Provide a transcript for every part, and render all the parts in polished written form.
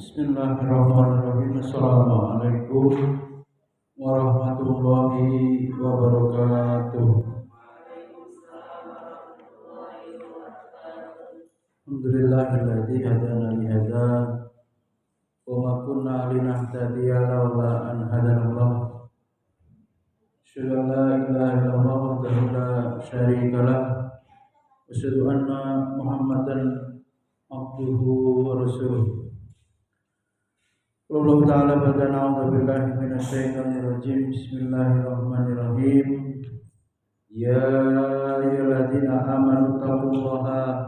Bismillahirrahmanirrahim. Assalamualaikum warahmatullahi wabarakatuh. Alhamdulillahilladzi hadana li hadza wa ma kunna linahtadiya laula an hadanallah. Asyhadu an la ilaha illallah wahdahu la syarika lah wa asyhadu anna Muhammadan abduhu wa rasuluh. Allah Ta'ala pada na'udzubillahi minasyaitonir rajim. Bismillahirrahmanirrahim. Ya ayyuhalladzina amanu taqullaha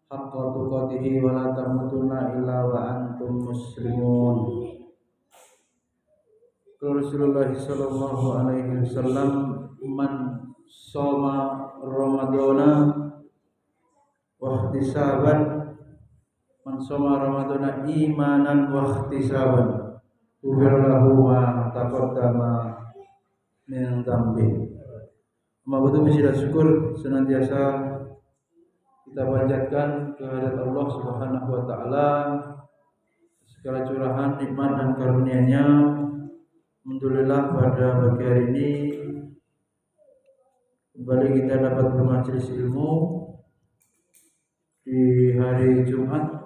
haqqa tuqatih wa la tamutunna illa wa antum muslimun. Rasulullah sallallahu alaihi wasallam, man shoma ramadhana wa ihtisaban, man shoma ramadhana imanan wa ihtisaban, ghufira lahu ma taqaddama min dhanbi. Maka puji dan syukur senantiasa kita panjatkan kehadirat Allah Subhanahu wa taala, segala curahan nikmat dan karunia-Nya. Alhamdulillah pada pagi hari ini kembali kita dapat bermajelis ilmu di hari Jumat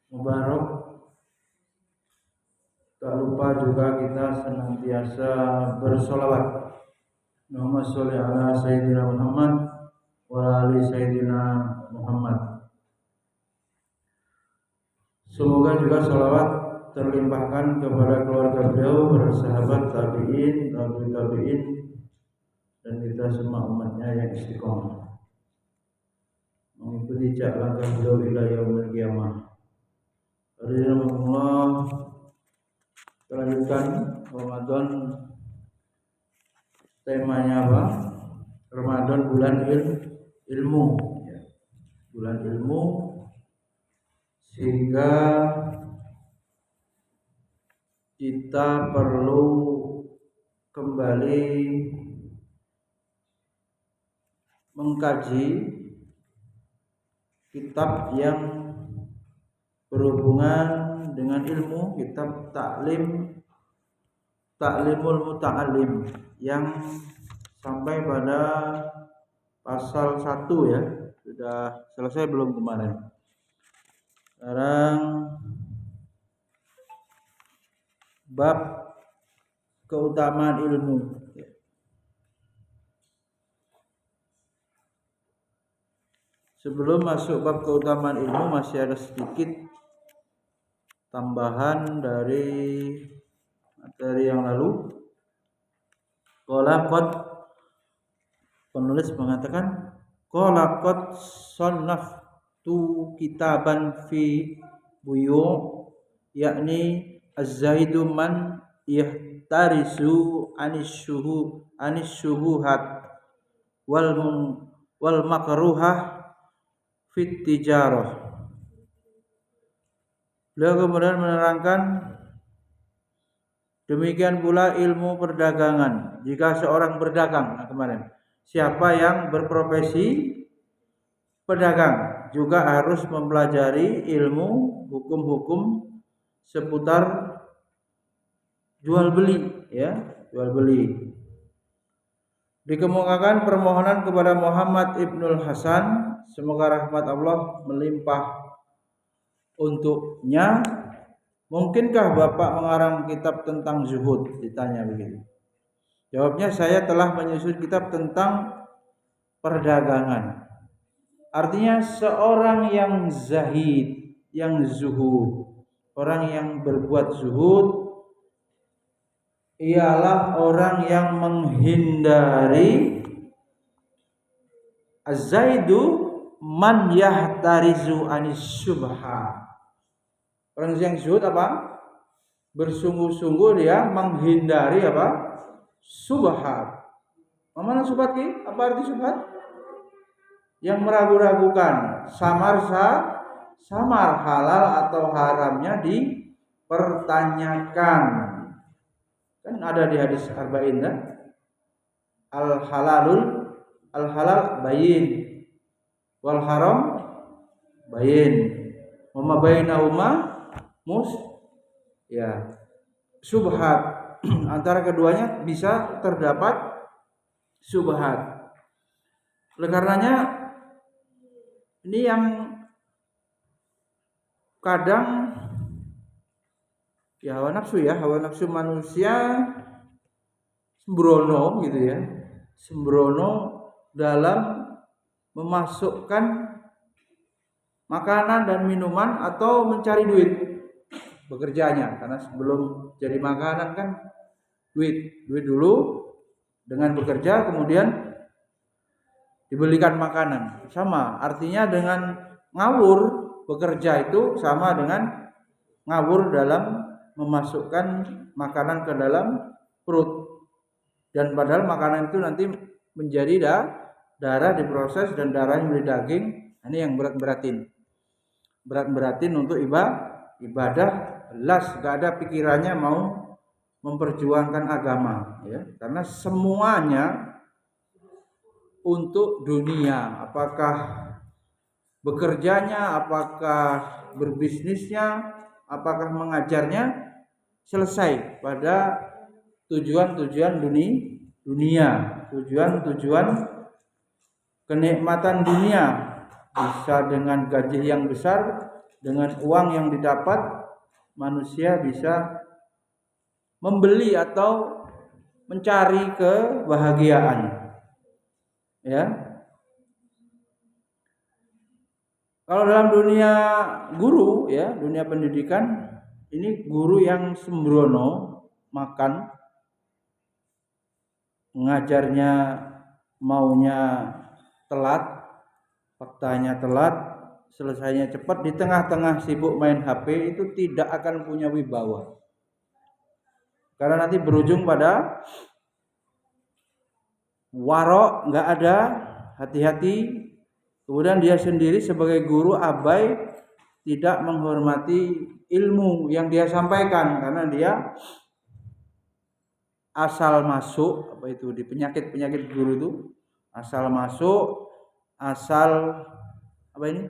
Mubarak. Tak lupa juga kita senantiasa bersolawat. Allahumma sholli ala Sayyidina Muhammad wa ali Sayyidina Muhammad. Semoga juga sholawat terlimpahkan kepada keluarga beliau, para sahabat, tabi'in, tabi'in, dan kita semua umatnya yang istiqomah mengikuti jejak langkah beliau ila yaumil qiyamah. Alhamdulillah, kita lanjutkan Ramadan. Temanya apa? Ramadan bulan ilmu, ya. Bulan ilmu, sehingga kita perlu kembali mengkaji kitab yang berhubungan dengan ilmu, kitab Ta'limul Muta'allim yang sampai pada pasal 1 ya. Sudah selesai belum kemarin? Sekarang bab keutamaan ilmu. Sebelum masuk bab keutamaan ilmu, masih ada sedikit tambahan dari materi yang lalu. Penulis mengatakan qala qad sannaftu kitaban fi buyu', yakni az-zahidu man yahtarisu anis syubuhat wal makruhah fit tijarah. Beliau kemudian menerangkan, demikian pula ilmu perdagangan. Jika seorang berdagang, kemarin, siapa yang berprofesi pedagang juga harus mempelajari ilmu hukum-hukum seputar jual beli, ya, jual beli. Dikemukakan permohonan kepada Muhammad Ibnul Hasan, semoga rahmat Allah melimpah untuknya. Mungkinkah Bapak mengarang kitab tentang zuhud? Ditanya begitu. Jawabnya, saya telah menyusun kitab tentang perdagangan. Artinya seorang yang zahid, yang zuhud, orang yang berbuat zuhud ialah orang yang menghindari az-zaidu man yahtarizu anis syubha. Orang yang zuhud apa? Bersungguh-sungguh dia menghindari apa? Subhat. Mana subhat ki? Apa arti subhat? Yang meragu-ragukan, samar halal atau haramnya dipertanyakan. Kan ada di hadis arba'in kan? Al halal bayin, wal haram bayin, wa ma bainahuma ya subhat. Antara keduanya bisa terdapat subhat. Oleh karenanya ini yang kadang ya hawa nafsu manusia sembrono gitu ya, sembrono dalam memasukkan makanan dan minuman atau mencari duit bekerjanya, karena sebelum jadi makanan kan duit dulu dengan bekerja kemudian dibelikan makanan. Sama artinya dengan ngawur bekerja itu sama dengan ngawur dalam memasukkan makanan ke dalam perut, dan padahal makanan itu nanti menjadi darah diproses dan darahnya menjadi daging. Ini yang berat-beratin untuk ibadah, jelas gak ada pikirannya mau memperjuangkan agama ya, karena semuanya untuk dunia, apakah bekerjanya, apakah berbisnisnya, apakah mengajarnya, selesai pada tujuan-tujuan dunia, tujuan kenikmatan dunia. Bisa dengan gaji yang besar, dengan uang yang didapat, manusia bisa membeli atau mencari kebahagiaan. Ya. Kalau dalam dunia guru ya, dunia pendidikan, ini guru yang sembrono makan, mengajarnya maunya telat, faktanya telat, selesainya cepat, di tengah-tengah sibuk main HP, itu tidak akan punya wibawa. Karena nanti berujung pada warok, nggak ada, hati-hati. Kemudian dia sendiri sebagai guru abai, tidak menghormati ilmu yang dia sampaikan, karena dia asal masuk, apa itu di penyakit guru itu, asal masuk, asal apa ini,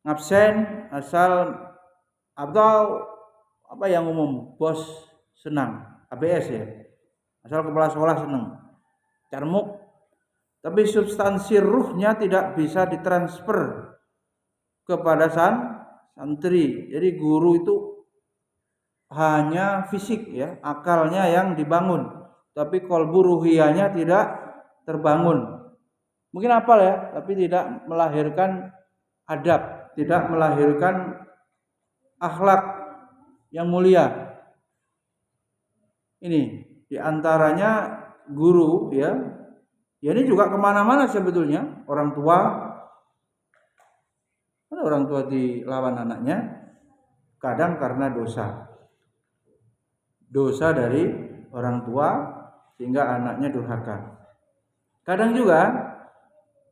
ngabsen, asal atau apa yang umum, bos senang, ABS ya, asal kepala sekolah senang, carmuk. Tapi substansi ruhnya tidak bisa ditransfer kepada santri. Jadi guru itu hanya fisik ya, akalnya yang dibangun, tapi qalbu ruhiyahnya tidak terbangun. Mungkin hafal ya, tapi tidak melahirkan adab, tidak melahirkan akhlak yang mulia. Ini diantaranya guru ya. Ya ini juga kemana-mana sebetulnya. Orang tua dilawan anaknya, kadang karena dosa dari orang tua sehingga anaknya durhaka. Kadang juga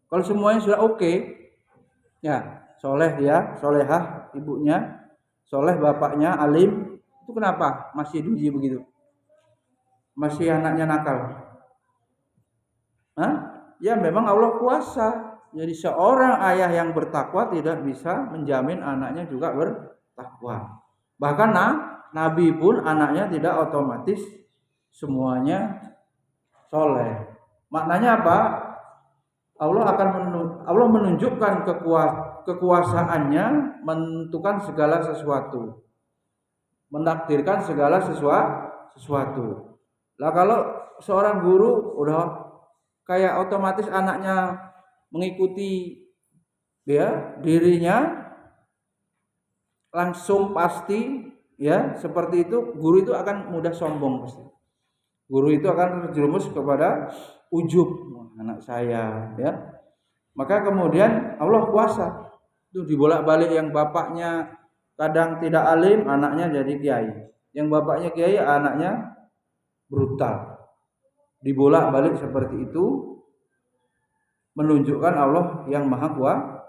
kalau semuanya sudah oke, ya soleh dia, solehah ibunya, soleh bapaknya, alim, itu kenapa masih diuji begitu? Masih anaknya nakal. Ya memang Allah kuasa. Jadi seorang ayah yang bertakwa tidak bisa menjamin anaknya juga bertakwa. Bahkan Nabi pun anaknya tidak otomatis semuanya soleh. Maknanya apa? Allah menunjukkan kekuasaannya menentukan segala sesuatu, menakdirkan segala sesuatu. Lah kalau seorang guru udah kayak otomatis anaknya mengikuti ya dirinya langsung pasti ya, seperti itu guru itu akan mudah sombong pasti. Guru itu akan terjerumus kepada ujub, anak saya ya. Maka kemudian Allah kuasa. Itu dibolak-balik, yang bapaknya kadang tidak alim, anaknya jadi kiai. Yang bapaknya kiai, anaknya brutal. Dibolak-balik seperti itu menunjukkan Allah yang maha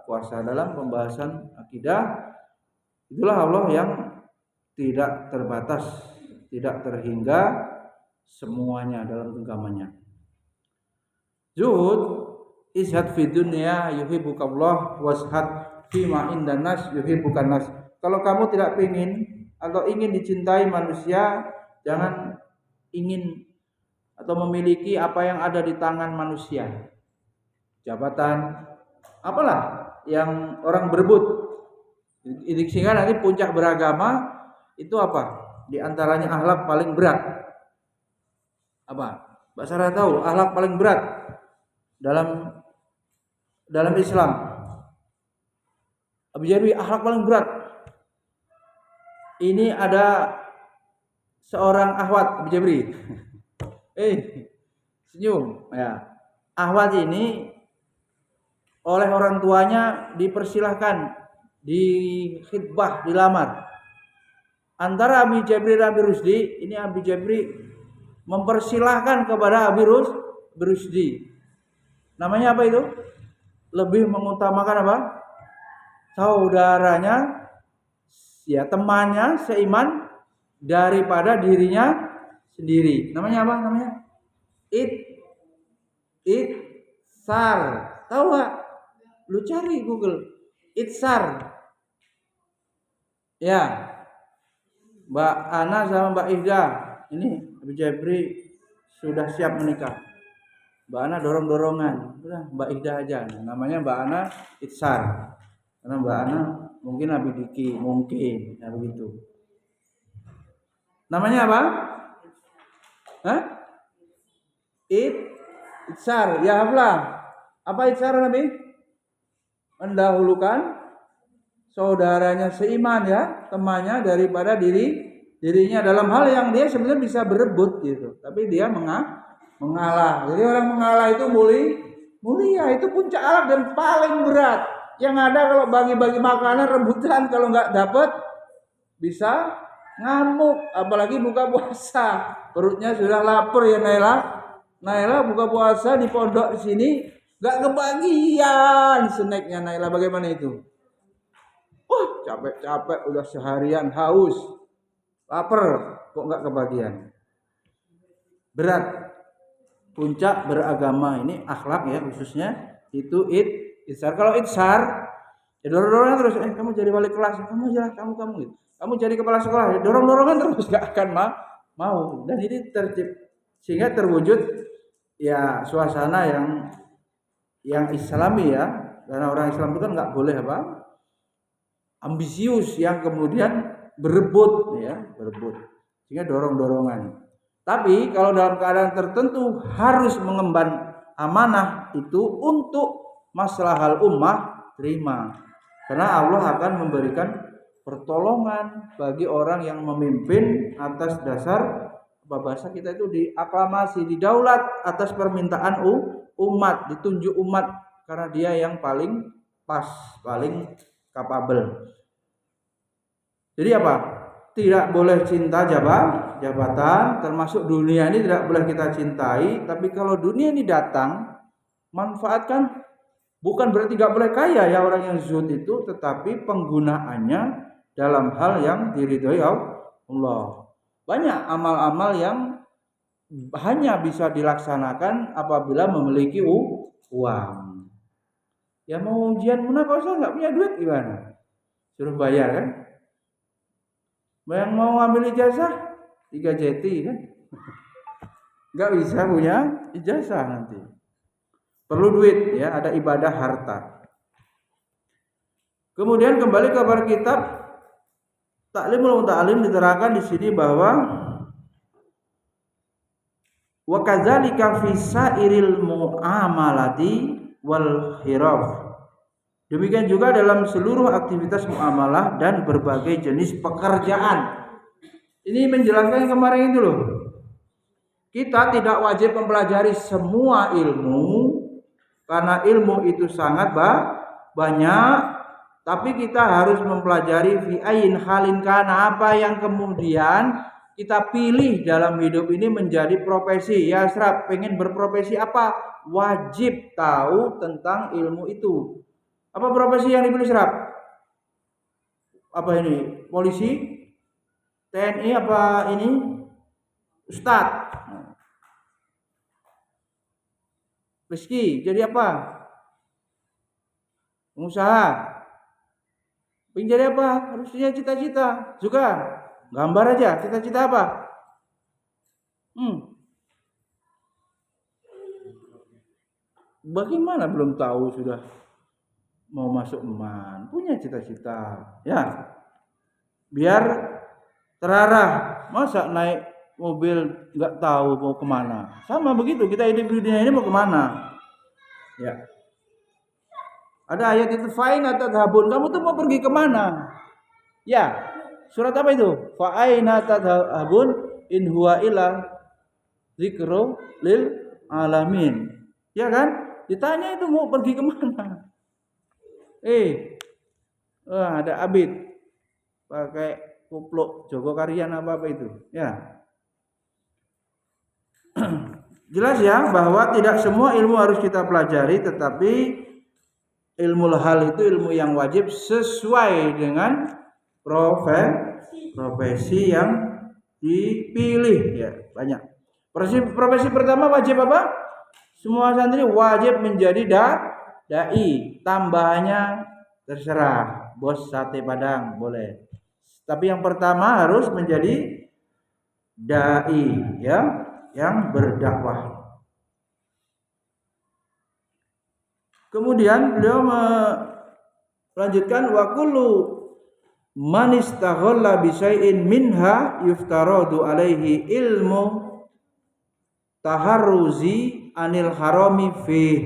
kuasa. Dalam pembahasan akidah, itulah Allah yang tidak terbatas, tidak terhingga, semuanya dalam genggamannya. Zuhud, izhad fi dunya yuhibbukallah, washad fi ma indan nas yuhibbukan nas. kalau kamu tidak ingin atau ingin dicintai manusia, jangan ingin atau memiliki apa yang ada di tangan manusia. Jabatan, apalah yang orang berebut. Sehingga nanti puncak beragama itu apa? Di antaranya akhlak paling berat. Apa? Mbak Sarah tahu akhlak paling berat dalam Islam. Abu Jabri akhlak paling berat. Ini ada seorang akhwat Abu Jabri. Senyum ya. Akhwat ini oleh orang tuanya dipersilahkan di khitbah, dilamar. Antara Abi Jabri dan Abi Rusdi, ini Abi Jabri mempersilahkan kepada Abi Rusdi. Namanya apa itu? Lebih mengutamakan apa? Saudaranya, ya temannya seiman daripada dirinya sendiri. Namanya apa? Namanya Itsar. Tahu nggak? Lu cari Google. Itsar. Ya. Mbak Ana sama Mbak Ida. Ini Abu Jabri sudah siap menikah. Mbak Ana dorong-dorongan. Udah Mbak Ida aja. Namanya Mbak Ana Itsar. Karena Mbak Ana mungkin Abi Diki, mungkin ya begitu. Namanya apa? Hah? Itsar. Ya haflah. Apa itsar Nabi? Mendahulukan saudaranya seiman ya, temannya daripada dirinya dalam hal yang dia sebenarnya bisa berebut gitu. Tapi dia mengalah. Jadi orang mengalah itu mulia, itu puncak akhlak dan paling berat. Yang ada kalau bagi-bagi makanan rebutan, kalau nggak dapat bisa ngamuk, apalagi buka puasa. Perutnya sudah lapar ya Naila buka puasa di pondok di sini nggak kebagian snacknya Naila, bagaimana itu? Capek-capek udah seharian haus, lapar, kok nggak kebagian? Berat. Puncak beragama ini akhlak ya khususnya itu itsar. Kalau itsar ya dorong-dorongan terus, kamu jadi wali kelas, kamu gitu. Kamu jadi kepala sekolah, ya dorong-dorongan terus, gak akan mau. Dan ini sehingga terwujud ya suasana yang Islami ya. Karena orang Islam itu kan nggak boleh apa? Ambisius yang kemudian berebut. Sehingga dorong-dorongan. Tapi kalau dalam keadaan tertentu harus mengemban amanah itu untuk maslahal ummah, terima. Karena Allah akan memberikan pertolongan bagi orang yang memimpin atas dasar bahasa kita itu diaklamasi, didaulat atas permintaan umat, ditunjuk umat karena dia yang paling pas, paling kapabel. Jadi apa? Tidak boleh cinta jabatan, termasuk dunia ini tidak boleh kita cintai. Tapi kalau dunia ini datang, manfaatkan. Bukan berarti gak boleh kaya ya orang yang zuhud itu, tetapi penggunaannya dalam hal yang diridhoi Allah. Banyak amal-amal yang hanya bisa dilaksanakan apabila memiliki uang. Ya mau ujian munakosah nggak punya duit gimana? Suruh bayar kan? Yang mau ambil ijazah 3 jeti kan? Nggak bisa punya ijazah nanti. Perlu duit ya, ada ibadah harta. Kemudian kembali ke kabar kitab Ta'limul Muta'allim diterangkan di sini bahwa wa kadzalika fi sairil muamalati wal khiraf. Demikian juga dalam seluruh aktivitas muamalah dan berbagai jenis pekerjaan. Ini menjelaskan kemarin itu loh. Kita tidak wajib mempelajari semua ilmu karena ilmu itu sangat banyak, tapi kita harus mempelajari fi ayin halin kana, apa yang kemudian kita pilih dalam hidup ini menjadi profesi. Ya Asraf, pengen berprofesi apa? Wajib tahu tentang ilmu itu. Apa profesi yang dipilih Asraf? Apa ini? Polisi? TNI apa ini? Ustadz? Rizky jadi apa? Pengusaha. Pengen jadi apa? Harus punya cita-cita. Suka? Gambar aja. Cita-cita apa? Bagaimana belum tahu sudah mau masuk eman? Punya cita-cita. Ya. Biar terarah. Masa naik mobil nggak tahu mau kemana? Sama begitu. Kita hidup di dunia ini mau kemana? Ya. Ada ayat itu fa'ina tadhabun. Kamu tuh mau pergi kemana? Ya. Surat apa itu? Fa'aina tadhabun in huwa illa dzikru lil alamin. Ya kan? Ditanya itu mau pergi kemana? Ada Abid pakai kupluk Joko Karyan apa itu? Ya. Jelas ya bahwa tidak semua ilmu harus kita pelajari, tetapi ilmu hal itu ilmu yang wajib sesuai dengan profesi yang dipilih. Ya, banyak. Profesi pertama wajib apa? Semua santri wajib menjadi dai. Tambahannya terserah. Bos sate Padang boleh. Tapi yang pertama harus menjadi dai, ya, yang berdakwah. Kemudian beliau melanjutkan wa kullu man istaghalla bi syai'in minha yuftaradu alaihi ilmu taharruzi anil harami fi.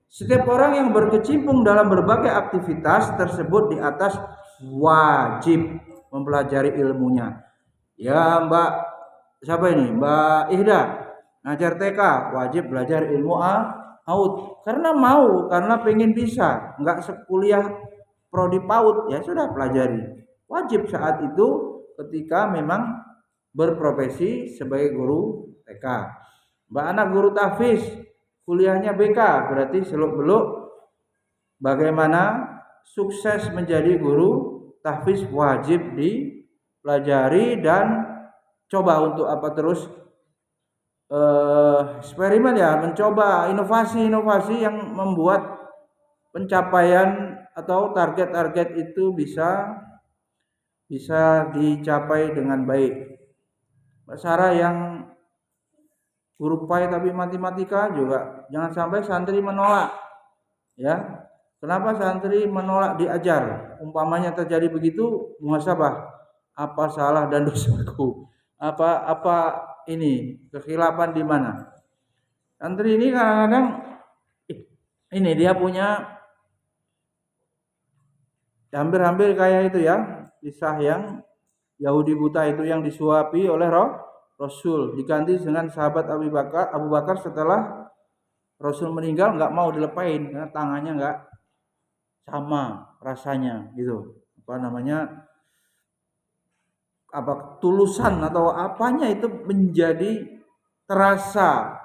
Setiap orang yang berkecimpung dalam berbagai aktivitas tersebut di atas wajib mempelajari ilmunya. Ya, Mbak siapa ini? Mbak Ihda ngajar TK, wajib belajar ilmu PAUD. Karena pengen bisa, enggak sekuliah prodi PAUD, ya sudah pelajari. Wajib saat itu ketika memang berprofesi sebagai guru TK. Mbak anak guru tahfiz, kuliahnya BK, berarti seluk-beluk bagaimana sukses menjadi guru tahfiz wajib dipelajari dan coba untuk apa terus eksperimen ya, mencoba inovasi-inovasi yang membuat pencapaian atau target-target itu bisa dicapai dengan baik. Mbak Sarah yang guru PAI tapi matematika juga jangan sampai santri menolak, ya. Kenapa santri menolak diajar? Umpamanya terjadi begitu, muhasabah. Apa salah dan dosaku? Apa ini kekhilapan di mana? Santri ini kadang-kadang ini dia punya hampir-hampir kayak itu ya, kisah yang Yahudi buta itu yang disuapi oleh Rasul, diganti dengan sahabat Abu Bakar setelah Rasul meninggal nggak mau dilepain karena tangannya nggak sama rasanya gitu. Tulusan atau apanya itu menjadi terasa.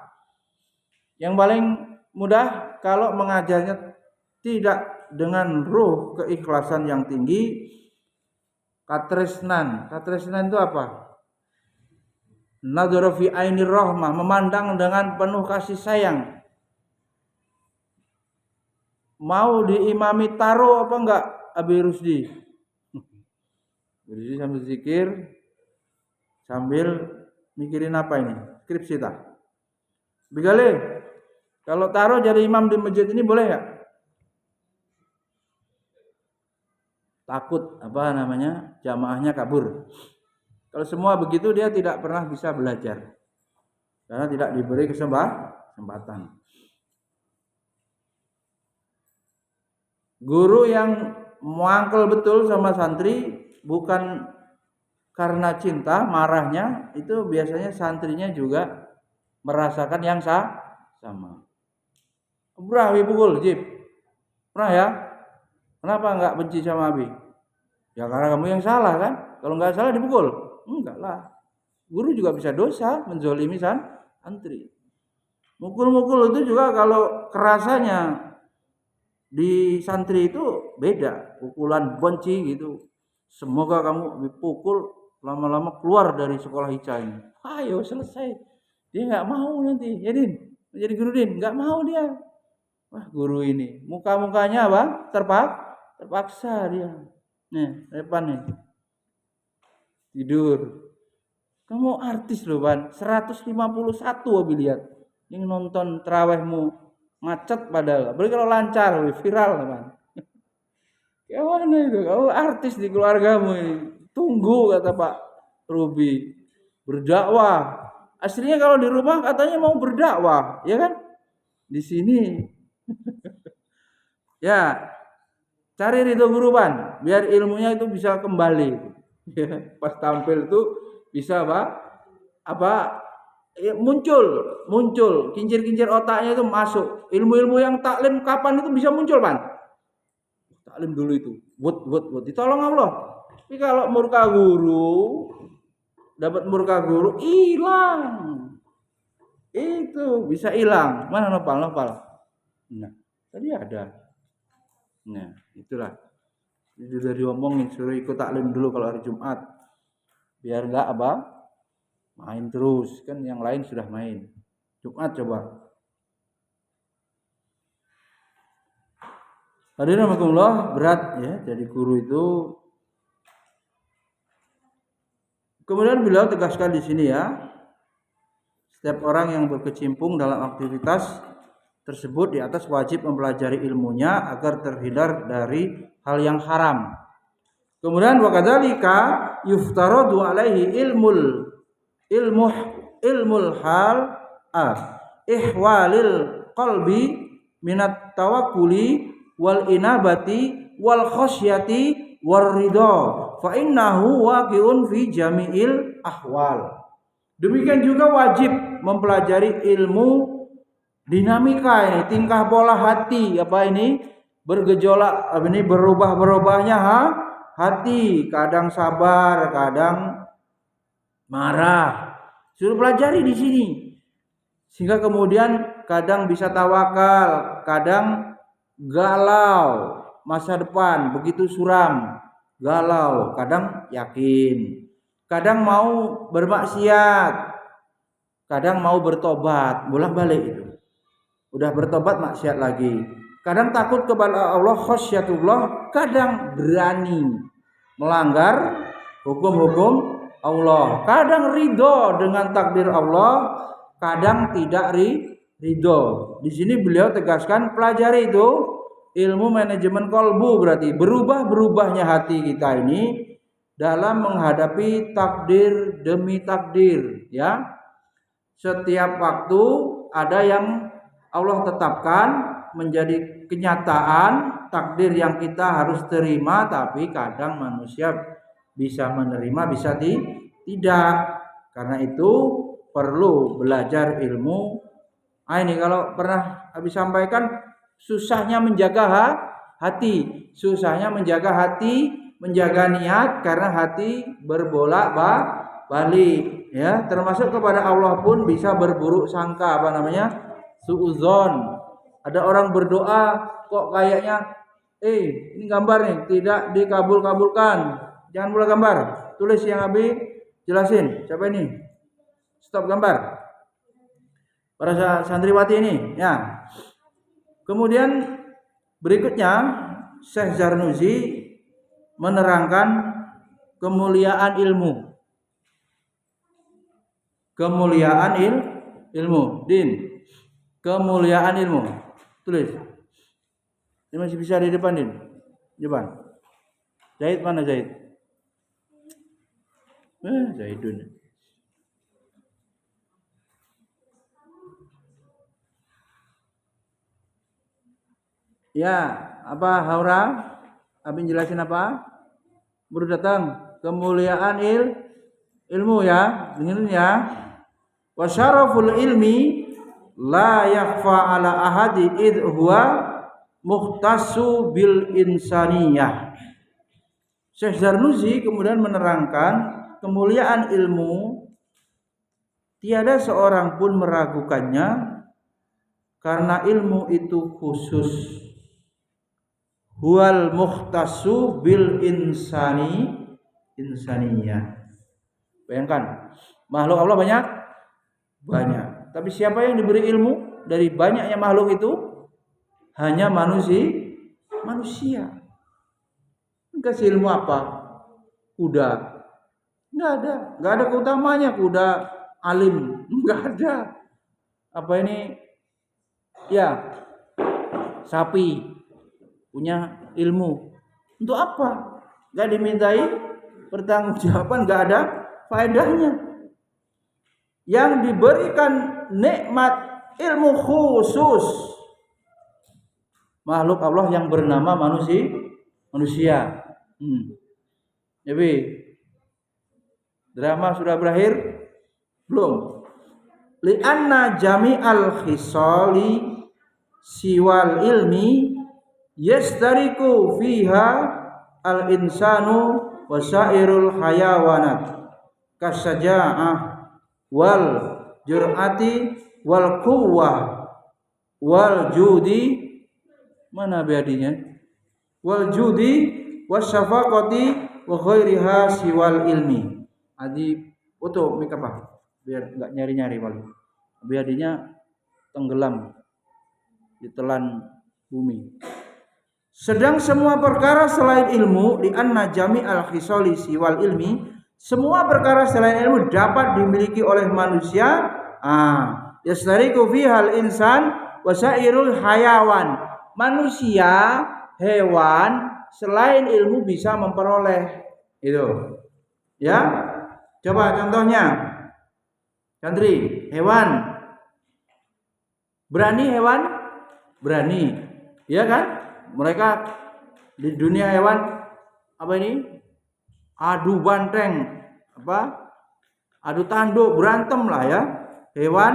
Yang paling mudah kalau mengajarnya tidak dengan ruh keikhlasan yang tinggi, katresnan itu apa? Nadhara fi ainir rahmah, memandang dengan penuh kasih sayang. Mau diimami taro apa enggak Abi Rusdi? Rusdi sambil zikir, sambil mikirin apa ini? Skripsi tak? Bigale, kalau taro jadi imam di masjid ini boleh enggak? Takut jamaahnya kabur. Kalau semua begitu dia tidak pernah bisa belajar karena tidak diberi kesempatan. Guru yang muangkel betul sama santri bukan karena cinta, marahnya itu biasanya santrinya juga merasakan yang sama. Pernah dipukul, Jib? Pernah ya? Kenapa enggak benci sama Abi? Ya karena kamu yang salah kan? Kalau enggak salah dipukul. Enggak lah. Guru juga bisa dosa menzolimi santri. Mukul-mukul itu juga kalau kerasanya di santri itu beda. Pukulan benci gitu. Semoga kamu dipukul lama-lama keluar dari sekolah Ica ini. Ayo selesai. Dia enggak mau nanti. Ya Din, menjadi guru Din, enggak mau dia. Wah, guru ini muka-mukanya apa? Terpaksa dia. Nih, Evan nih. Tidur. Kamu artis loh, Pan. 151 Abi lihat. Yang nonton terawihmu macet padahal. Berarti kalau lancar, viral, Pan. Kayak mana itu? Kamu artis di keluargamu ini. Tunggu kata Pak Ruby. Berdakwah. Aslinya kalau di rumah katanya mau berdakwah, ya kan? Di sini ya cari ridho guru, Pan, biar ilmunya itu bisa kembali. Ya, pas tampil itu bisa apa ya, muncul kincir-kincir otaknya itu masuk. Ilmu-ilmu yang taklim kapan itu bisa muncul, Pan? Taklim dulu itu. Wut ditolong Allah. Tapi kalau murka guru, dapat murka guru hilang. Itu bisa hilang. Mana nopal? Nah, tadi ada. Nah, itulah. Sudah diomongin suruh ikut taklim dulu kalau hari Jumat. Biar enggak main terus. Kan yang lain sudah main. Jumat coba. Hadirin rahimakumullah, berat ya jadi guru itu. Kemudian beliau tegaskan di sini ya. Setiap orang yang berkecimpung dalam aktivitas tersebut di atas wajib mempelajari ilmunya agar terhindar dari hal yang haram. Kemudian wa kadzalika yuftaradu alaihi ilmul hal ihwalil qalbi minat tawakkuli wal inabati wal khasyati war ridha fa innahu waqi'un fi jami'il ahwal. Demikian juga wajib mempelajari ilmu dinamika ini, tingkah pola hati, bergejolak, berubahnya hati, kadang sabar, kadang marah. Suruh pelajari di sini. Sehingga kemudian kadang bisa tawakal, kadang galau, masa depan begitu suram, galau, kadang yakin. Kadang mau bermaksiat, kadang mau bertobat, bolak-balik itu. Udah bertobat maksiat lagi. Kadang takut kepada Allah, khasyatullah, kadang berani melanggar hukum-hukum Allah. Kadang ridho dengan takdir Allah, kadang tidak ridho. Di sini beliau tegaskan pelajari itu ilmu manajemen kolbu, berarti berubahnya hati kita ini dalam menghadapi takdir demi takdir, ya. Setiap waktu ada yang Allah tetapkan menjadi kenyataan takdir yang kita harus terima, tapi kadang manusia bisa menerima, bisa tidak. Karena itu perlu belajar ilmu. Ini kalau pernah habis sampaikan, susahnya menjaga hati, susahnya menjaga hati, menjaga niat, karena hati berbolak-balik, ya. Termasuk kepada Allah pun bisa berburuk sangka, suudzon. Ada orang berdoa kok kayaknya ini gambar nih tidak dikabulkan. Jangan mulai gambar. Tulis yang Abi jelasin. Siapa ini? Stop gambar. Para santriwati ini, ya. Kemudian berikutnya Syekh Zarnuzi menerangkan kemuliaan ilmu. Kemuliaan ilmu, Din. Kemuliaan ilmu. Tulis. Ini masih bisa di depan, Din. Depan. Zahid mana Zahid? Zahidun. Ya, apa Haura? Abin jelasin apa? Baru datang. Kemuliaan ilmu, ya. Dengerin ya. Wa syaraful ilmi la yakhfa ala ahadi id huwa mukhtassu bil insaniyah. Syekh Zarnuzi kemudian menerangkan kemuliaan ilmu tiada seorang pun meragukannya karena ilmu itu khusus. Huwal mukhtassu bil insaniyah. Bayangkan, makhluk Allah banyak. Tapi siapa yang diberi ilmu dari banyaknya makhluk itu? Hanya manusia. Kasih ilmu apa? Kuda. Enggak ada keutamanya kuda alim, enggak ada. Apa ini? Ya, sapi punya ilmu. Untuk apa? Enggak dimintai pertanggungjawaban, enggak ada faedahnya. Yang diberikan nikmat ilmu khusus makhluk Allah yang bernama manusia. Jadi drama sudah berakhir belum? Li'anna jami'al khisali siwal ilmi yastariku fiha al insanu wasairul hayawanat kasaja'ah wal jur'ati wal quwwah wal judi, mana biadinya, wal judi wasyafaqati wa ghairiha siwal ilmi. Adi foto mik apa? Biar enggak nyari-nyari paling. Biadinya tenggelam ditelan bumi. Sedang semua perkara selain ilmu, di anna jami'al khisali siwal ilmi, semua perkara selain ilmu dapat dimiliki oleh manusia. Yastariku fihal insan wasairul hayawan. Manusia, hewan selain ilmu bisa memperoleh itu. Ya. Coba contohnya. Chandri, hewan. Berani hewan? Berani. Ya kan? Mereka di dunia hewan apa ini? Adu banteng, apa? Adu tanduk, berantem lah ya. Hewan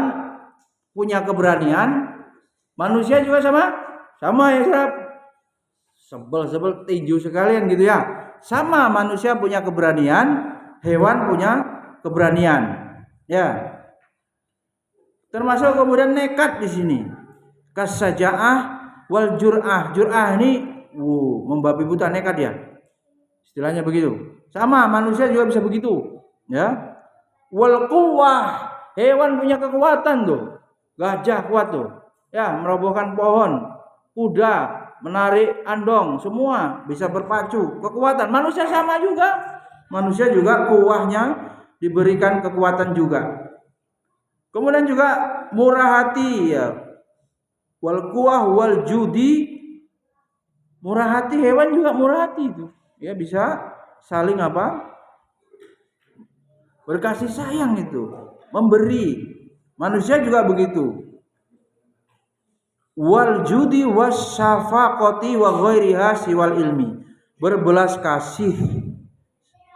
punya keberanian, manusia juga sama ya serap. Sebel tinju sekalian gitu ya. Sama, manusia punya keberanian, hewan punya keberanian. Ya. Termasuk kemudian nekat di sini. Kasaja'ah wal jur'ah. Jur'ah ini membabi buta, nekat ya. Istilahnya begitu. Sama, manusia juga bisa begitu, ya. Wal quwwah, hewan punya kekuatan tuh. Gajah kuat tuh. Ya, merobohkan pohon. Kuda menarik andong, semua bisa berpacu. Kekuatan manusia sama juga. Manusia juga kuahnya diberikan kekuatan juga. Kemudian juga murah hati ya. Wal quwwah wal judi. Murah hati, hewan juga murah hati itu. Ya, bisa saling apa? Berkasih sayang itu, memberi. Manusia juga begitu. Wal judi wasyafaqati wa ghairiha siwal ilmi. Berbelas kasih.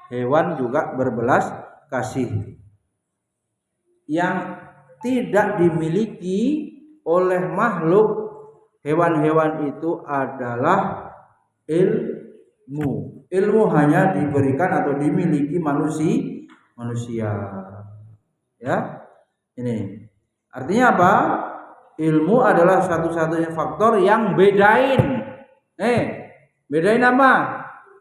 Hewan juga berbelas kasih. Yang tidak dimiliki oleh makhluk hewan-hewan itu adalah ilmu. Ilmu hanya diberikan atau dimiliki manusia. Ya. Ini. Artinya apa? Ilmu adalah satu-satunya faktor yang bedain. Bedain apa?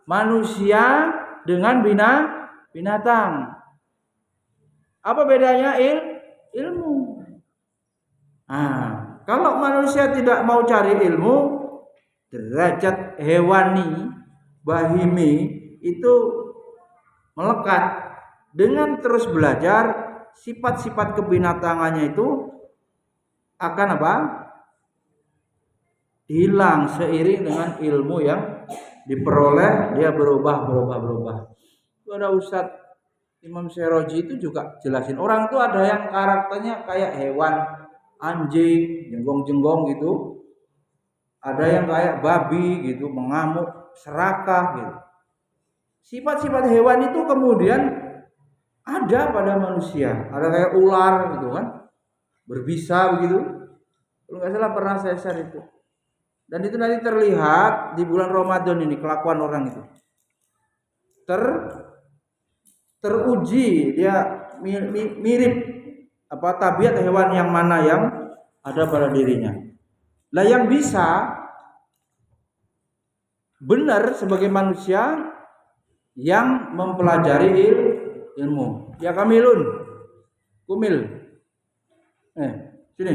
Manusia dengan binatang. Apa bedanya ilmu? Kalau manusia tidak mau cari ilmu, derajat hewani, bahimi itu melekat. Dengan terus belajar, sifat-sifat kebinatangannya itu akan apa? Hilang seiring dengan ilmu yang diperoleh, dia berubah. Ada Ustadz Imam Syairoji itu juga jelasin, orang tuh ada yang karakternya kayak hewan, anjing, jenggong gitu. Ada yang kayak babi gitu, mengamuk, serakah gitu. Sifat-sifat hewan itu kemudian ada pada manusia. Ada kayak ular gitu kan, berbisa begitu. Kalau nggak salah pernah saya share itu. Dan itu nanti terlihat di bulan Ramadan ini kelakuan orang itu. Teruji dia mirip apa tabiat hewan yang mana yang ada pada dirinya. Lah yang bisa benar sebagai manusia yang mempelajari ilmu. Ya Kamilun, Kumil. Sini.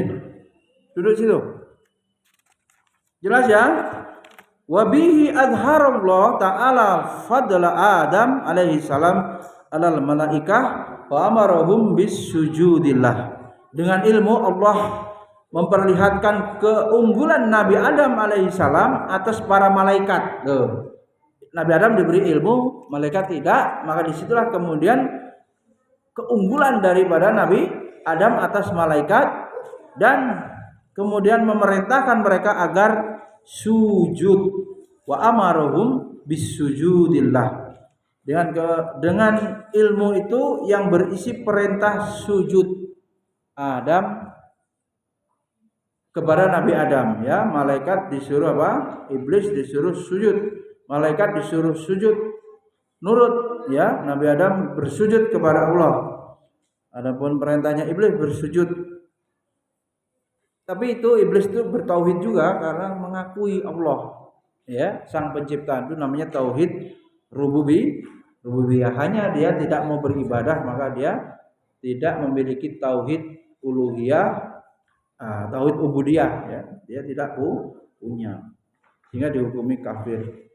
Duduk situ. Jelas ya? Wa bihi adharallahu ta'ala fadla Adam alaihi salam alal malaikah wa amarahum bisujudillah. Dengan ilmu Allah memperlihatkan keunggulan Nabi Adam alaihissalam atas para malaikat. Nabi Adam diberi ilmu, malaikat tidak, maka disitulah kemudian keunggulan daripada Nabi Adam atas malaikat, dan kemudian memerintahkan mereka agar sujud. Wa amarahum bisujudillah. Dengan ilmu itu yang berisi perintah sujud Adam kepada Nabi Adam, ya. Malaikat disuruh apa? Iblis disuruh sujud, malaikat disuruh sujud, nurut, ya. Nabi Adam bersujud kepada Allah. Adapun perintahnya iblis bersujud. Tapi itu iblis itu bertauhid juga karena mengakui Allah, ya, sang pencipta. Itu namanya tauhid rububiyah. Hanya dia tidak mau beribadah, maka dia tidak memiliki tauhid uluhiyah, tauhid ubudiyah, ya. Dia tidak punya, sehingga dihukumi kafir.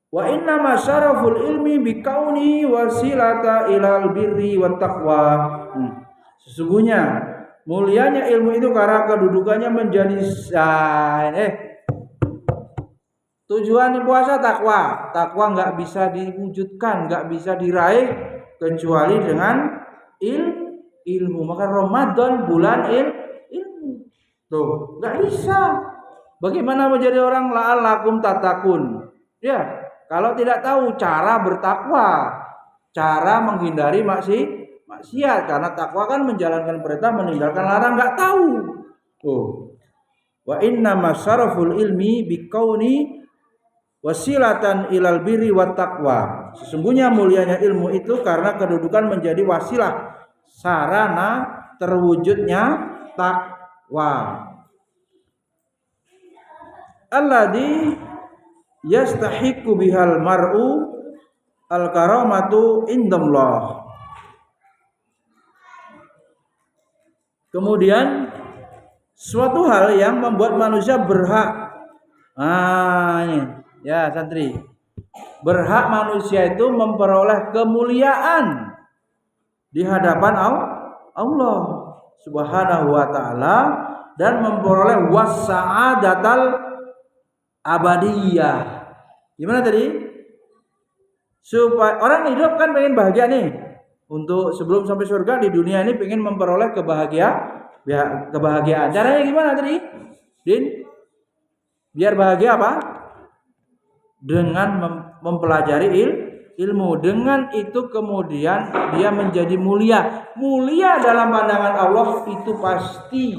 Wa inna masyaraful ilmi bikauni wasilata ilal birri wat taqwa. Sesungguhnya mulianya ilmu itu karena kedudukannya menjadi tujuan puasa takwa. Takwa enggak bisa diwujudkan, enggak bisa diraih kecuali dengan ilmu. Maka Ramadan bulan ilmu. Tuh, enggak bisa. Bagaimana menjadi orang la'allakum tatakun? Ya, kalau tidak tahu cara bertakwa, cara menghindari maksiat, karena takwa kan menjalankan perintah, meninggalkan larang, enggak tahu. Oh. Wa inna masyaraful ilmi bikauni wasilatan ilal birri wat taqwa. Sesungguhnya mulianya ilmu itu karena kedudukan menjadi wasilah, sarana terwujudnya takwa. Alladzi yastahiqu bihal mar'u al-karamatu indallah. Kemudian suatu hal yang membuat manusia berhak, ini ya santri, berhak manusia itu memperoleh kemuliaan di hadapan Allah Subhanahu wa taala dan memperoleh wasa'adatal abadiyah. Gimana tadi? Supaya orang hidup kan pengen bahagia nih. Untuk sebelum sampai surga di dunia ini pengen memperoleh kebahagiaan. Caranya gimana tadi? Din? Biar bahagia apa? Dengan mempelajari ilmu. Dengan itu kemudian dia menjadi mulia. Mulia dalam pandangan Allah itu pasti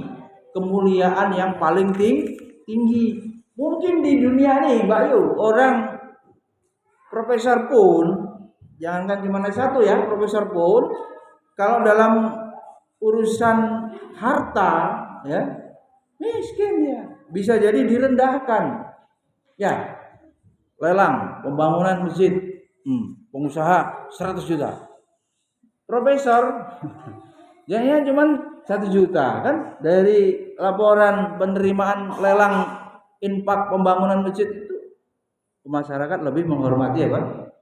kemuliaan yang paling tinggi. Mungkin di dunia nih Mbak Yu, orang profesor pun, jangankan cuma satu ya, profesor pun kalau dalam urusan harta, ya, miskin ya, bisa jadi direndahkan. Ya, lelang pembangunan masjid, pengusaha 100 juta. Profesor jadinya cuma 1 juta kan, dari laporan penerimaan lelang infak pembangunan masjid itu masyarakat lebih menghormati ya kan,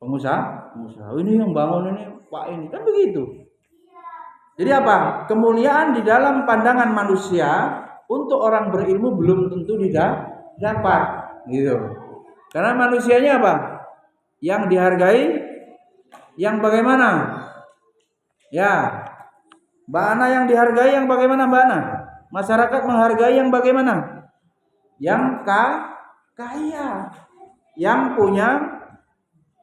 pengusaha ini yang bangun ini Pak ini, kan begitu. Jadi apa? Kemuliaan di dalam pandangan manusia untuk orang berilmu belum tentu dapat gitu. Karena manusianya apa? Yang dihargai yang bagaimana? Ya, Mbak Ana yang dihargai yang bagaimana Mbak Ana? Masyarakat menghargai yang bagaimana? Yang kaya, yang punya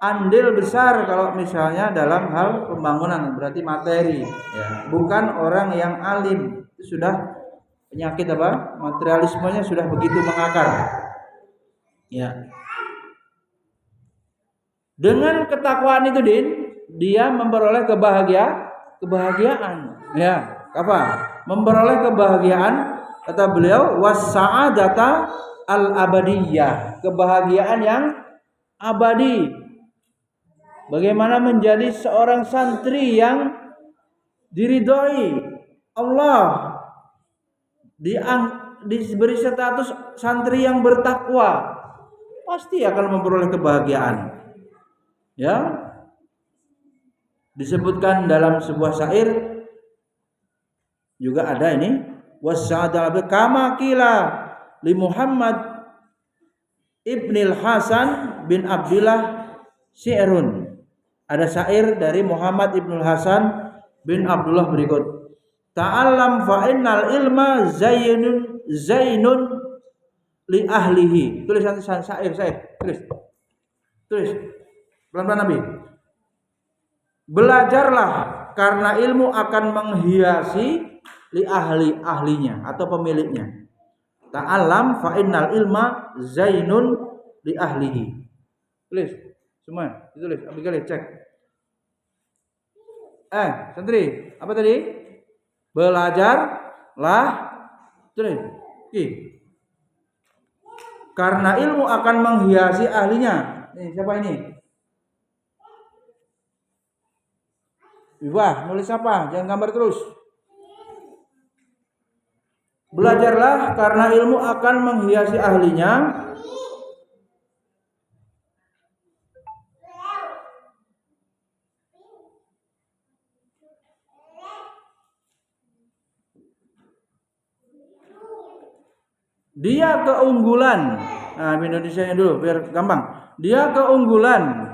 andil besar kalau misalnya dalam hal pembangunan, berarti materi, ya. Bukan orang yang alim. Itu sudah penyakit apa? Materialismenya sudah begitu mengakar. Ya. Dengan ketakwaan itu dia memperoleh kebahagiaan. Ya, apa? Memperoleh kebahagiaan, kata beliau, was-sa'adata al-abadiyah, kebahagiaan yang abadi. Bagaimana menjadi seorang santri yang diridhoi Allah, diberi status santri yang bertakwa. pasti akan memperoleh kebahagiaan. Ya. Disebutkan dalam sebuah syair juga ada ini, wasa'adal kama qila li Muhammad ibnil Hasan bin Abdullah syi'run. Ada syair dari Muhammad ibnul Hasan bin Abdullah berikut. Ta'allam fa innal ilma zainun li ahlihi. Tulis nanti syair, tulis pelan-pelan Nabi. Belajarlah karena ilmu akan menghiasi li ahlinya atau pemiliknya. Ta'allam fa innal ilma zainun li ahlihi. Tulis semua, ditulis, ambil cek. Santri, apa tadi? Belajarlah, tulis. Karena ilmu akan menghiasi ahlinya. Nih, siapa ini? Wah, nulis apa? Jangan gambar terus. Belajarlah karena ilmu akan menghiasi ahlinya. Dia keunggulan. Nah, Indonesianya dulu biar gampang. Dia keunggulan.